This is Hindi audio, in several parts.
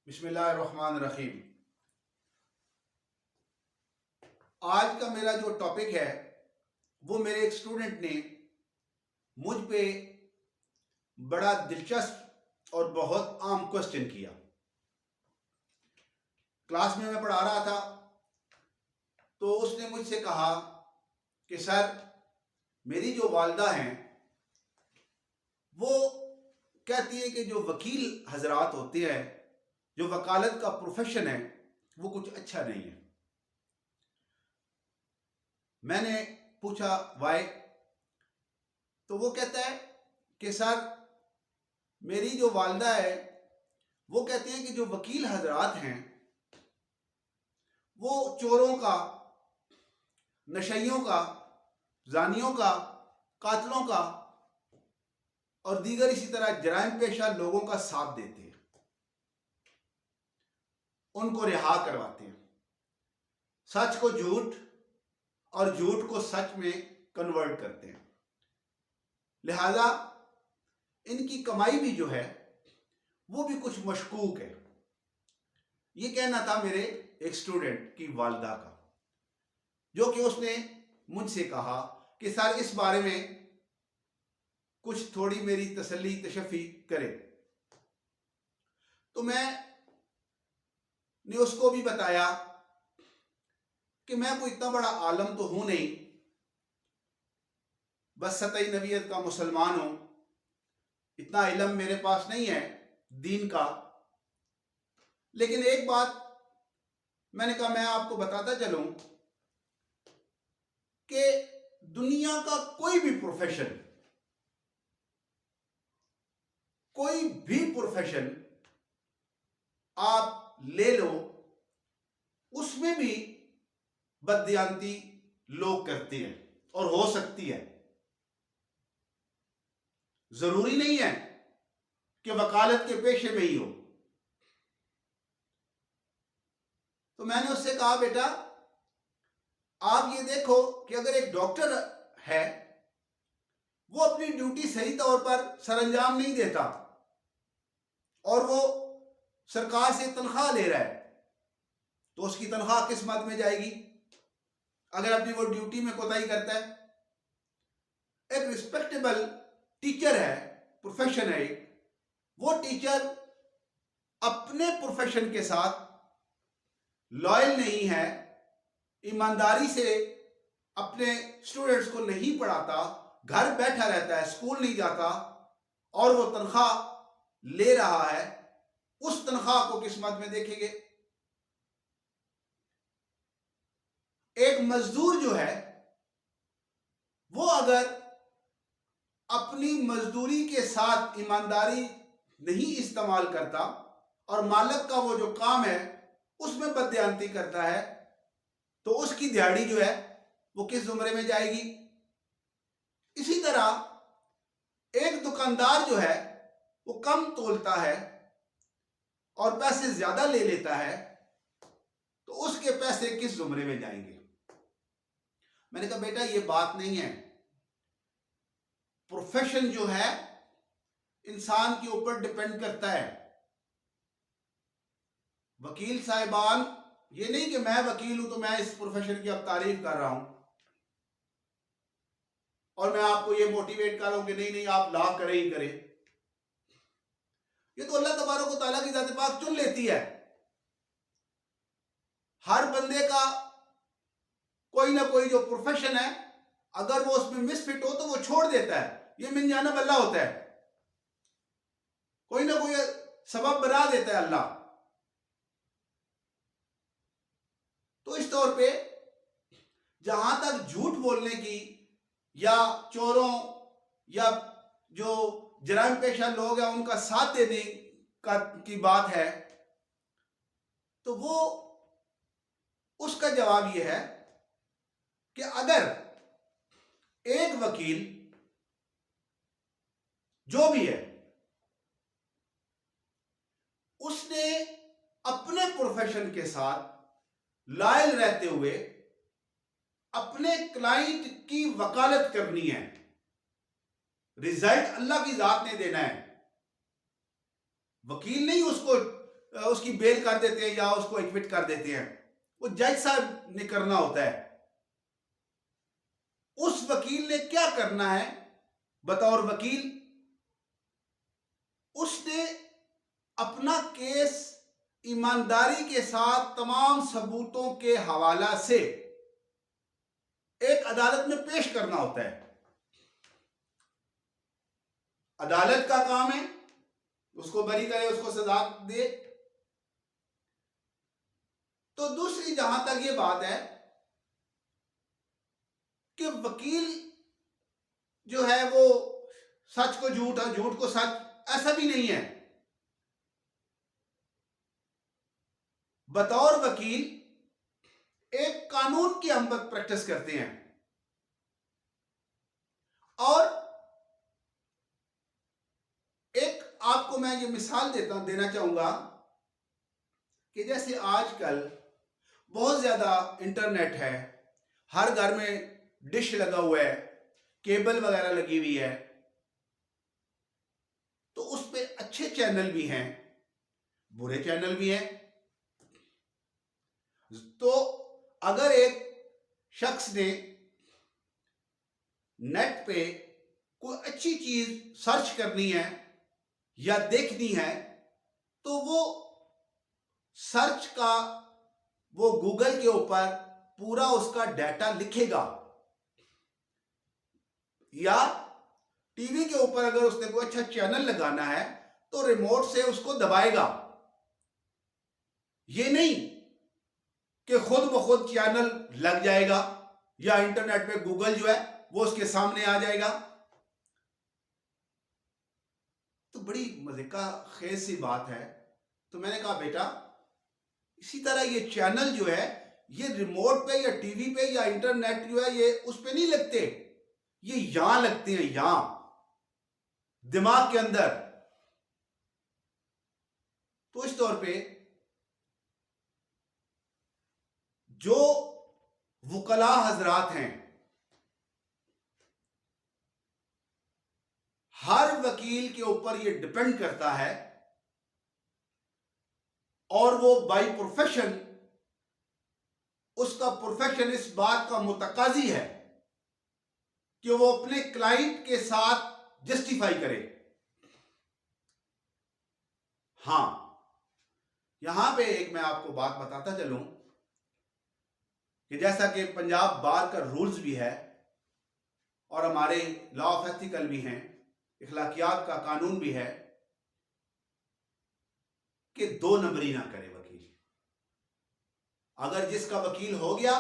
बिस्मिल्लाहिर्रहमानिर्रहीम। आज का मेरा जो टॉपिक है वो मेरे एक स्टूडेंट ने मुझ पे बड़ा दिलचस्प और बहुत आम क्वेश्चन किया। क्लास में मैं पढ़ा रहा था तो उसने मुझसे कहा कि सर, मेरी जो वालिदा हैं वो कहती है कि जो वकील हजरात होते हैं, जो वकालत का प्रोफेशन है, वो कुछ अच्छा नहीं है। मैंने पूछा वाई? तो वो कहता है कि सर, मेरी जो वालिदा है वो कहती हैं कि जो वकील हजरात हैं वो चोरों का, नशइयों का, जानियों का, कातलों का और दीगर इसी तरह जराइम पेशा लोगों का साथ देते हैं, उनको रिहा करवाते हैं, सच को झूठ और झूठ को सच में कन्वर्ट करते हैं। लिहाजा इनकी कमाई भी जो है वो भी कुछ मशकूक है। ये कहना था मेरे एक स्टूडेंट की वालिदा का, जो कि उसने मुझसे कहा कि सर, इस बारे में कुछ थोड़ी मेरी तसल्ली तशफ़ी करे। तो मैंने उसको भी बताया कि मैं कोई इतना बड़ा आलम तो हूं नहीं, बस सतई नबीयत का मुसलमान हूं, इतना इल्म मेरे पास नहीं है दीन का। लेकिन एक बात मैंने कहा मैं आपको बताता चलूं कि दुनिया का कोई भी प्रोफेशन आप ले लो, उसमें भी बददियांती लोग करते हैं और हो सकती है। जरूरी नहीं है कि वकालत के पेशे में ही हो। तो मैंने उससे कहा, बेटा आप ये देखो कि अगर एक डॉक्टर है वो अपनी ड्यूटी सही तौर पर सरअंजाम नहीं देता और वो सरकार से तनख्वाह ले रहा है, तो उसकी तनख्वाह किस मद में जाएगी अगर अपनी वो ड्यूटी में कोताही करता है। एक रिस्पेक्टेबल टीचर है, प्रोफेशन है, वो टीचर अपने प्रोफेशन के साथ लॉयल नहीं है, ईमानदारी से अपने स्टूडेंट्स को नहीं पढ़ाता, घर बैठा रहता है, स्कूल नहीं जाता और वो तनख्वाह ले रहा है, उस तनख्वाह को किस मद में देखेंगे। एक मजदूर जो है वो अगर अपनी मजदूरी के साथ ईमानदारी नहीं इस्तेमाल करता और मालिक का वो जो काम है उसमें बददियांती करता है, तो उसकी दिहाड़ी जो है वो किस जुमरे में जाएगी। इसी तरह एक दुकानदार जो है वो कम तोलता है और पैसे ज्यादा ले लेता है, तो उसके पैसे किस जुमरे में जाएंगे। मैंने कहा बेटा ये बात नहीं है। प्रोफेशन जो है इंसान के ऊपर डिपेंड करता है। वकील साहिबान, ये नहीं कि मैं वकील हूं तो मैं इस प्रोफेशन की अब तारीफ कर रहा हूं और मैं आपको ये मोटिवेट कर रहा हूं कि नहीं नहीं आप लॉ करें ही करें। ये तो अल्लाह तबारक व तआला की ज़ात पाक चुन लेती है। हर बंदे का कोई ना कोई जो प्रोफेशन है, अगर वो उसमें मिसफिट हो तो वो छोड़ देता है। ये मिन जानिब अल्लाह होता है, कोई ना कोई सबब बना देता है अल्लाह। तो इस तौर पे जहां तक झूठ बोलने की या चोरों या जो जराइम पेशा लोग हैं उनका साथ देने की बात है, तो वो उसका जवाब यह है कि अगर एक वकील जो भी है उसने अपने प्रोफेशन के साथ लॉयल रहते हुए अपने क्लाइंट की वकालत करनी है, रिजल्ट अल्लाह की जात ने देना है। वकील नहीं उसको उसकी बेल कर देते हैं या उसको एक्विट कर देते हैं, वो जज साहब ने करना होता है। उस वकील ने क्या करना है बतौर वकील, उसने अपना केस ईमानदारी के साथ तमाम सबूतों के हवाला से एक अदालत में पेश करना होता है। अदालत का काम है उसको बरी करे, उसको सजा दे। तो दूसरी जहां तक ये बात है कि वकील जो है वो सच को झूठ और झूठ को सच, ऐसा भी नहीं है। बतौर वकील एक कानून की हम प्रैक्टिस करते हैं। और एक आपको मैं ये मिसाल देना चाहूंगा कि जैसे आजकल बहुत ज्यादा इंटरनेट है, हर घर में डिश लगा हुआ है, केबल वगैरह लगी हुई है, तो उस पे अच्छे चैनल भी हैं, बुरे चैनल भी हैं। तो अगर एक शख्स ने नेट पे कोई अच्छी चीज सर्च करनी है या देखनी है, तो वो सर्च का वो गूगल के ऊपर पूरा उसका डाटा लिखेगा, या टीवी के ऊपर अगर उसने कोई अच्छा चैनल लगाना है तो रिमोट से उसको दबाएगा। ये नहीं कि खुद ब खुद चैनल लग जाएगा या इंटरनेट पे गूगल जो है वो उसके सामने आ जाएगा। तो बड़ी मजे का खेज सी बात है। तो मैंने कहा बेटा, इसी तरह ये चैनल जो है ये रिमोट पे या टीवी पे या इंटरनेट जो है ये उस पे नहीं लगते, ये यहां लगते हैं, यहां दिमाग के अंदर। तो इस तौर पे जो वकला हजरात हैं, हर वकील के ऊपर ये डिपेंड करता है, और वो बाय प्रोफेशन, उसका प्रोफेशन इस बात का मुतकाजी है कि वो अपने क्लाइंट के साथ जस्टिफाई करे। हां, यहां पे एक मैं आपको बात बताता चलूं कि जैसा कि पंजाब बार का रूल्स भी है और हमारे लॉ ऑफ एथिकल भी हैं, इखलाकियात का कानून भी है कि 2 नंबरी ना करे वकील। अगर जिसका वकील हो गया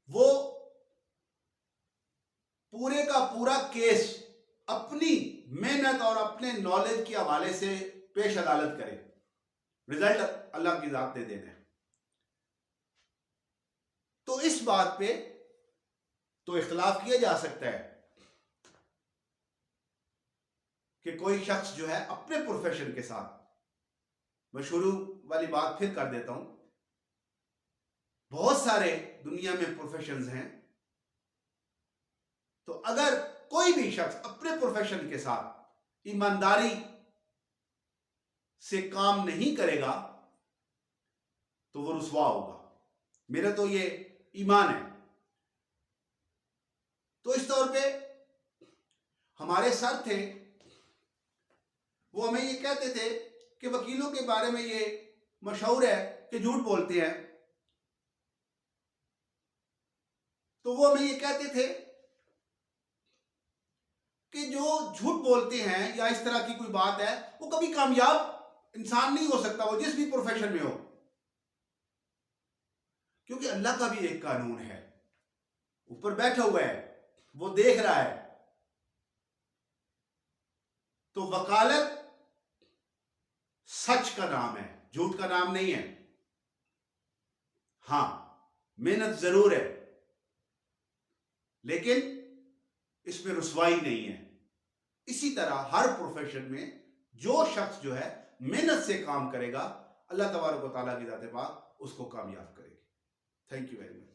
वो पूरे का पूरा केस अपनी मेहनत और अपने नॉलेज के हवाले से पेश अदालत करे, रिजल्ट अल्लाह की जात दे देना है। तो इस बात पे तो इख्तिलाफ किया जा सकता है कि कोई शख्स जो है अपने प्रोफेशन के साथ, मैं शुरू वाली बात फिर कर देता हूं, बहुत सारे दुनिया में प्रोफेशंस हैं। तो अगर कोई भी शख्स अपने प्रोफेशन के साथ ईमानदारी से काम नहीं करेगा तो वो रुसवा होगा। मेरा तो ये ईमान है। तो इस तौर पे हमारे सर थे, वो हमें ये कहते थे कि वकीलों के बारे में ये मशहूर है कि झूठ बोलते हैं। तो वो हमें ये कहते थे कि जो झूठ बोलते हैं या इस तरह की कोई बात है वो कभी कामयाब इंसान नहीं हो सकता, वो जिस भी प्रोफेशन में हो, क्योंकि अल्लाह का भी एक कानून है, ऊपर बैठा हुआ है, वो देख रहा है। तो वकालत सच का नाम है, झूठ का नाम नहीं है। हां, मेहनत जरूर है, लेकिन इसमें रुसवाई नहीं है। इसी तरह हर प्रोफेशन में जो शख्स जो है मेहनत से काम करेगा, अल्लाह तबारक व तआला की ज़ात पाक उसको कामयाब करेगी। Thank you very much.